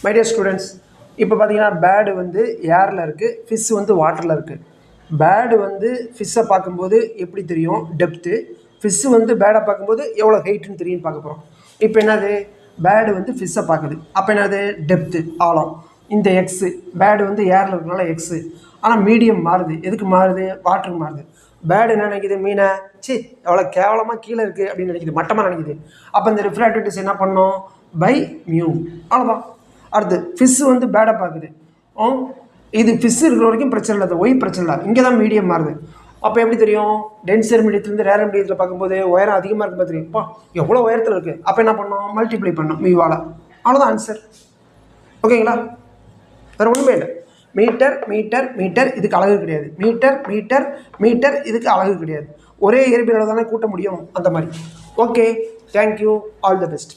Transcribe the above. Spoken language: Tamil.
மை டியர் ஸ்டூடெண்ட்ஸ், இப்போ பார்த்தீங்கன்னா பேடு வந்து ஏரில் இருக்குது, ஃபிஷ் வந்து வாட்டரில் இருக்குது. பேடு வந்து ஃபிஷ்ஷை பார்க்கும்போது எப்படி தெரியும்? டெப்த்து. ஃபிஷ்ஷு வந்து பேடை பார்க்கும்போது எவ்வளோ ஹைட்டுன்னு தெரியும்னு பார்க்க போகிறோம். இப்போ என்னது? பேடு வந்து ஃபிஷ்ஷை பார்க்குது. அப்போ என்னது? டெப்த்து, ஆழம். இந்த எக்ஸு, பேடு வந்து ஏரில் இருக்கிறனால எக்ஸு. ஆனால் மீடியம் மாறுது. எதுக்கு மாறுது? வாட்டருக்கு மாறுது. பேடு என்ன நினைக்குது? மீனை சி எவ்வளோ கேவலமாக கீழே இருக்குது அப்படின்னு நினைக்குது, மட்டமாக நினைக்குது. அப்போ இந்த ரிஃப்ராக்டிவிட்டிஸ் என்ன பண்ணோம்? By mu. அவ்வளோதான். அடுத்து ஃபிஷ்ஷு வந்து பேடை பார்க்குது. இது ஃபிஷ் இருக்கிற வரைக்கும் பிரச்சனை இல்லை, அது ஒய் பிரச்சனை இல்லை. இங்கே தான் மீடியம் மாறுது. அப்போ எப்படி தெரியும்? டென்சர் மீடியத்துலேருந்து ரேரர் மீடியத்தில் பார்க்கும்போது உயரம் அதிகமாக இருக்கும் தெரியும். அப்பா எவ்வளோ உயரத்தில் இருக்குது. அப்போ என்ன பண்ணோம்? மல்டிப்ளை பண்ணோம் மியூவால். அவ்வளோதான் ஆன்சர். ஓகேங்களா? வேறு ஒன்றுமே இல்லை. மீட்டர் மீட்டர் மீட்டர் இதுக்கு அழகு கிடையாது. மீட்டர் மீட்டர் மீட்டர் இதுக்கு அழகு கிடையாது. ஒரே இயற்பியல் தானே கூட்ட முடியும், அந்த மாதிரி. Okay, thank you, all the best.